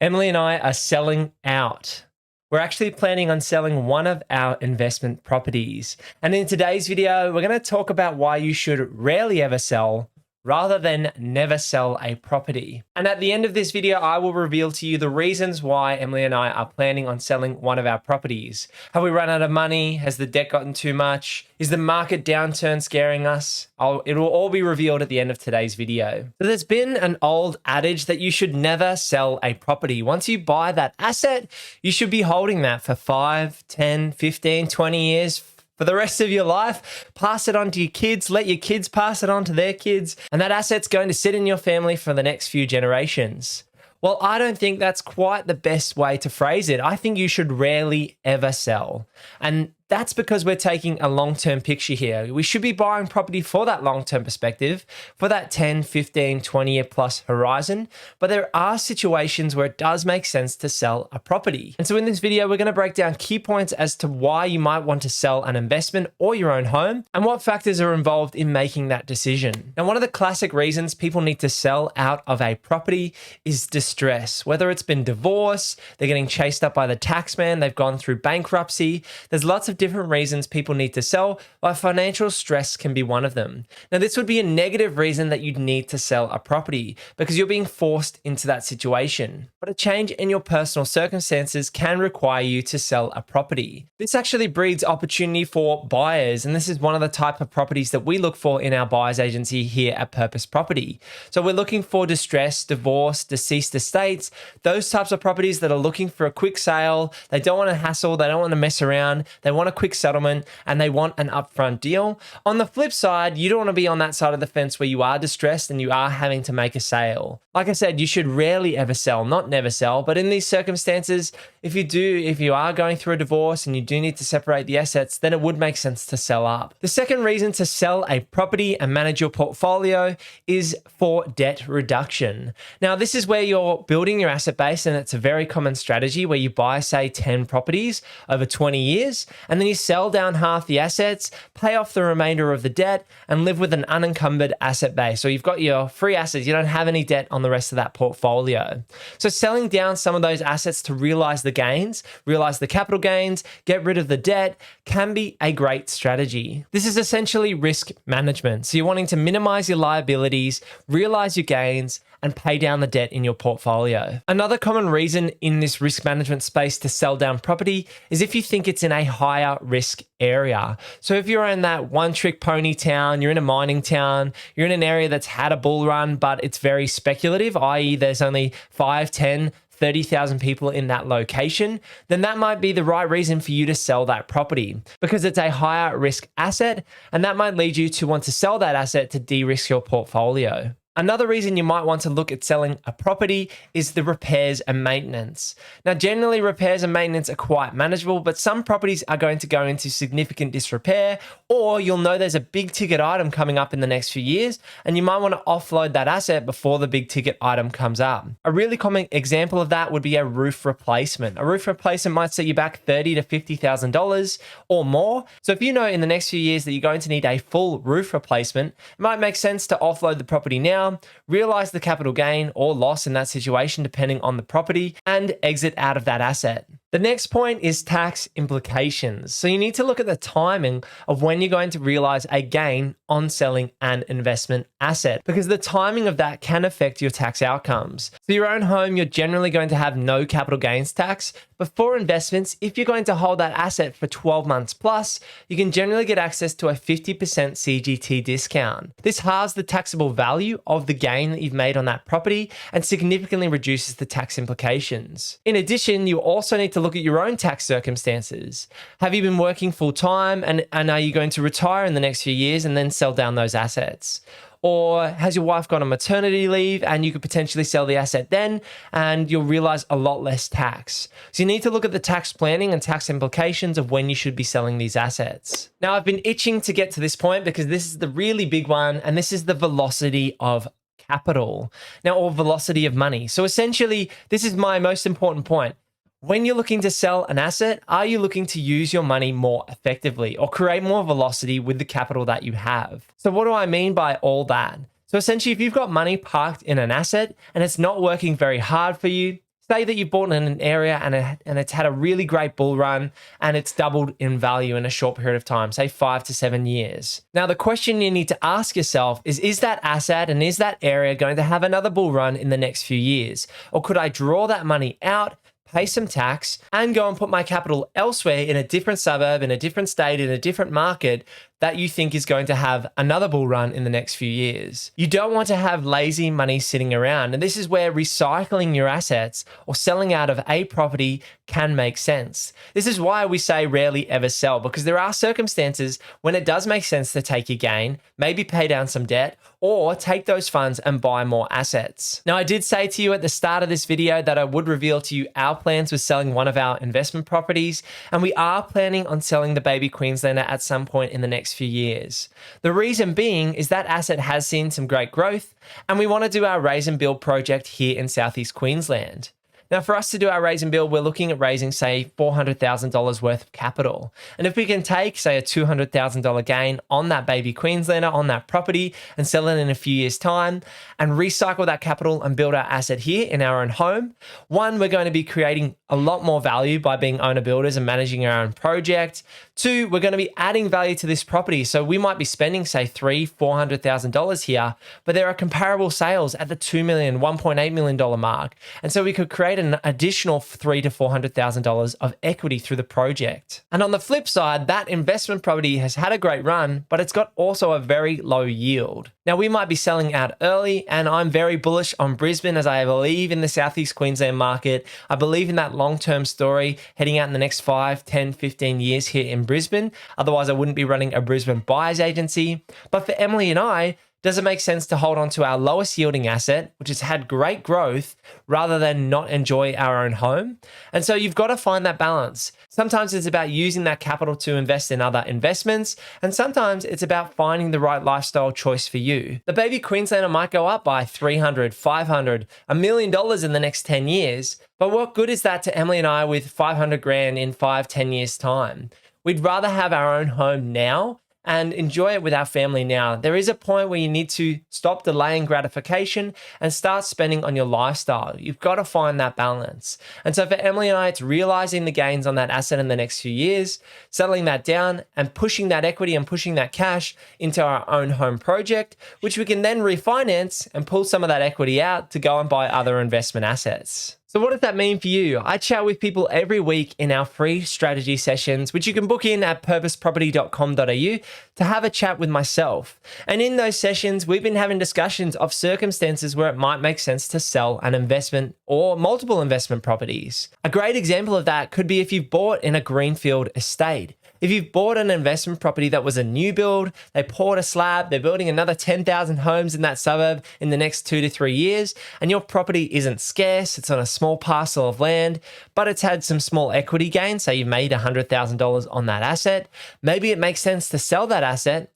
Emily and I are selling out. We're actually planning on selling one of our investment properties. And in today's video, we're going to talk about why you should rarely ever sell rather than never sell a property. And at the end of this video, I will reveal to you the reasons why Emily and I are planning on selling one of our properties. Have we run out of money? Has the debt gotten too much? Is the market downturn scaring us? It will all be revealed at the end of today's video. So there's been an old adage that you should never sell a property. Once you buy that asset, you should be holding that for 5, 10, 15, 20 years, for the rest of your life. Pass it on to your kids, let your kids pass it on to their kids, and that asset's going to sit in your family for the next few generations. Well, I don't think that's quite the best way to phrase it. I think you should rarely ever sell. And that's because we're taking a long-term picture here. We should be buying property for that long-term perspective, for that 10, 15, 20-year plus horizon. But there are situations where it does make sense to sell a property. And so in this video, we're going to break down key points as to why you might want to sell an investment or your own home and what factors are involved in making that decision. Now, one of the classic reasons people need to sell out of a property is distress. Whether it's been divorce, they're getting chased up by the tax man, they've gone through bankruptcy. There's lots of different reasons people need to sell, but financial stress can be one of them. Now, this would be a negative reason that you'd need to sell a property because you're being forced into that situation. But a change in your personal circumstances can require you to sell a property. This actually breeds opportunity for buyers, and this is one of the type of properties that we look for in our buyer's agency here at Purpose Property. So we're looking for distress, divorce, deceased estates, those types of properties that are looking for a quick sale. They don't want to hassle, they don't want to mess around, they want a quick settlement, and they want an upfront deal. On the flip side, you don't want to be on that side of the fence where you are distressed and you are having to make a sale. Like I said, you should rarely ever sell, not never sell, but in these circumstances, if you are going through a divorce and you do need to separate the assets, then it would make sense to sell up. The second reason to sell a property and manage your portfolio is for debt reduction. Now, this is where you're building your asset base, and it's a very common strategy where you buy, say, 10 properties over 20 years, and then you sell down half the assets, pay off the remainder of the debt, and live with an unencumbered asset base. So you've got your free assets, you don't have any debt on the rest of that portfolio. So selling down some of those assets to realize the gains, realize the capital gains, get rid of the debt can be a great strategy. This is essentially risk management. So you're wanting to minimize your liabilities, realize your gains, and pay down the debt in your portfolio. Another common reason in this risk management space to sell down property is if you think it's in a higher risk area. So if you're in that one-trick pony town, you're in a mining town, you're in an area that's had a bull run, but it's very speculative, i.e. there's only 5, 10, 30,000 people in that location, then that might be the right reason for you to sell that property because it's a higher risk asset, and that might lead you to want to sell that asset to de-risk your portfolio. Another reason you might want to look at selling a property is the repairs and maintenance. Now, generally repairs and maintenance are quite manageable, but some properties are going to go into significant disrepair, or you'll know there's a big ticket item coming up in the next few years, and you might want to offload that asset before the big ticket item comes up. A really common example of that would be a roof replacement. A roof replacement might set you back $30,000 to $50,000 or more. So if you know in the next few years that you're going to need a full roof replacement, it might make sense to offload the property now, realize the capital gain or loss in that situation depending on the property, and exit out of that asset. The next point is tax implications. So you need to look at the timing of when you're going to realize a gain on selling an investment asset, because the timing of that can affect your tax outcomes. So your own home, you're generally going to have no capital gains tax, but for investments, if you're going to hold that asset for 12 months plus, you can generally get access to a 50% CGT discount. This halves the taxable value of the gain that you've made on that property and significantly reduces the tax implications. In addition, you also need to look at your own tax circumstances. Have you been working full time and are you going to retire in the next few years and then sell down those assets? Or has your wife gone on maternity leave and you could potentially sell the asset then and you'll realize a lot less tax? So you need to look at the tax planning and tax implications of when you should be selling these assets. Now, I've been itching to get to this point because this is the really big one, and this is the velocity of capital. Now, or velocity of money. So essentially, this is my most important point. When you're looking to sell an asset, are you looking to use your money more effectively or create more velocity with the capital that you have? So what do I mean by all that? So essentially, if you've got money parked in an asset and it's not working very hard for you, Say that you bought in an area and it's had a really great bull run and it's doubled in value in a short period of time, say 5 to 7 years. Now, the question you need to ask yourself is that asset and is that area going to have another bull run in the next few years? Or could I draw that money out, pay some tax, and go and put my capital elsewhere in a different suburb, in a different state, in a different market that you think is going to have another bull run in the next few years? You don't want to have lazy money sitting around. And this is where recycling your assets or selling out of a property can make sense. This is why we say rarely ever sell, because there are circumstances when it does make sense to take your gain, maybe pay down some debt, or take those funds and buy more assets. Now, I did say to you at the start of this video that I would reveal to you our plans with selling one of our investment properties, and we are planning on selling the Baby Queenslander at some point in the next few years. The reason being is that asset has seen some great growth, and we want to do our raise and build project here in Southeast Queensland. Now, for us to do our raise and build, we're looking at raising, say, $400,000 worth of capital. And if we can take, say, a $200,000 gain on that Baby Queenslander, on that property, and sell it in a few years' time, and recycle that capital and build our asset here in our own home, one, we're going to be creating a lot more value by being owner builders and managing our own project. Two, we're going to be adding value to this property. So we might be spending, say, $400,000 here, but there are comparable sales at the $2 million, $1.8 million mark. And so we could create an additional $300,000 to $400,000 of equity through the project. And on the flip side, that investment property has had a great run, but it's got also a very low yield. Now, we might be selling out early, and I'm very bullish on Brisbane as I believe in the Southeast Queensland market. I believe in that long-term story heading out in the next 5, 10, 15 years here in Brisbane. Otherwise, I wouldn't be running a Brisbane buyers agency. But for Emily and I, does it make sense to hold on to our lowest yielding asset, which has had great growth, rather than not enjoy our own home? And so you've got to find that balance. Sometimes it's about using that capital to invest in other investments, and sometimes it's about finding the right lifestyle choice for you. The Baby Queenslander might go up by $300,000, $500,000, $1 million in the next 10 years, but what good is that to Emily and I with $500,000 in 5, 10 years' time? We'd rather have our own home now and enjoy it with our family now. There is a point where you need to stop delaying gratification and start spending on your lifestyle. You've got to find that balance. And so for Emily and I, it's realizing the gains on that asset in the next few years, settling that down and pushing that equity and pushing that cash into our own home project, which we can then refinance and pull some of that equity out to go and buy other investment assets. So what does that mean for you? I chat with people every week in our free strategy sessions, which you can book in at purposeproperty.com.au to have a chat with myself. And in those sessions, we've been having discussions of circumstances where it might make sense to sell an investment or multiple investment properties. A great example of that could be if you've bought in a greenfield estate. If you've bought an investment property that was a new build, they poured a slab, they're building another 10,000 homes in that suburb in the next 2 to 3 years, and your property isn't scarce, it's on a small parcel of land, but it's had some small equity gain, say you've made $100,000 on that asset, maybe it makes sense to sell that asset,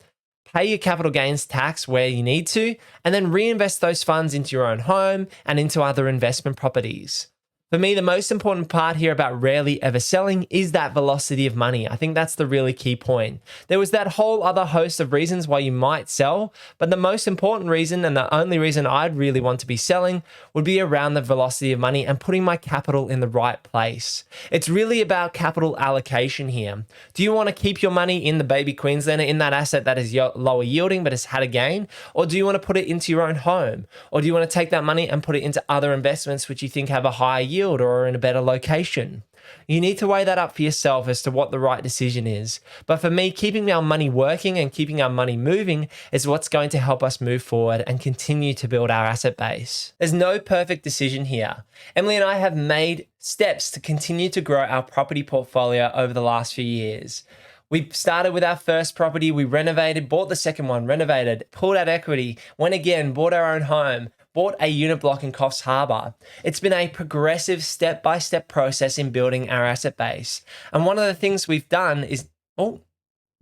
pay your capital gains tax where you need to, and then reinvest those funds into your own home and into other investment properties. For me, the most important part here about rarely ever selling is that velocity of money. I think that's the really key point. There was that whole other host of reasons why you might sell, but the most important reason and the only reason I'd really want to be selling would be around the velocity of money and putting my capital in the right place. It's really about capital allocation here. Do you want to keep your money in the Baby Queenslander, in that asset that is lower yielding but has had a gain? Or do you want to put it into your own home? Or do you want to take that money and put it into other investments which you think have a higher yield or in a better location? You need to weigh that up for yourself as to what the right decision is. But for me, keeping our money working and keeping our money moving is what's going to help us move forward and continue to build our asset base. There's no perfect decision here. Emily and I have made steps to continue to grow our property portfolio over the last few years. We started with our first property, we renovated, bought the second one, renovated, pulled out equity, went again, bought our own home, bought a unit block in Coffs Harbour. It's been a progressive step-by-step process in building our asset base. And one of the things we've done is, oh,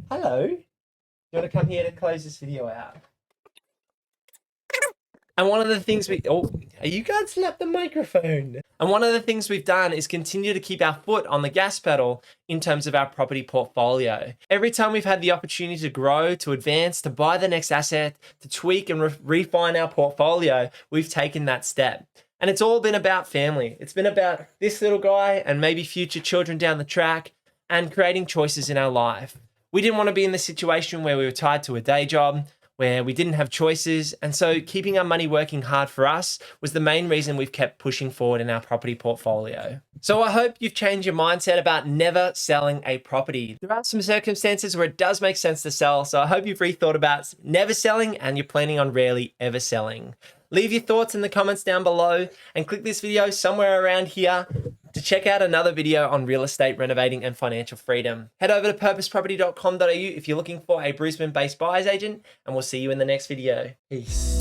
hello. You want to come here to close this video out? And one of the things you guys slapped the microphone. And one of the things we've done is continue to keep our foot on the gas pedal in terms of our property portfolio. Every time we've had the opportunity to grow, to advance, to buy the next asset, to tweak and refine our portfolio, we've taken that step. And it's all been about family. It's been about this little guy and maybe future children down the track and creating choices in our life. We didn't want to be in the situation where we were tied to a day job, where we didn't have choices. And so keeping our money working hard for us was the main reason we've kept pushing forward in our property portfolio. So I hope you've changed your mindset about never selling a property. There are some circumstances where it does make sense to sell. So I hope you've rethought about never selling and you're planning on rarely ever selling. Leave your thoughts in the comments down below and click this video somewhere around here to check out another video on real estate, renovating and financial freedom. Head over to purposeproperty.com.au if you're looking for a Brisbane-based buyer's agent, and we'll see you in the next video. Peace.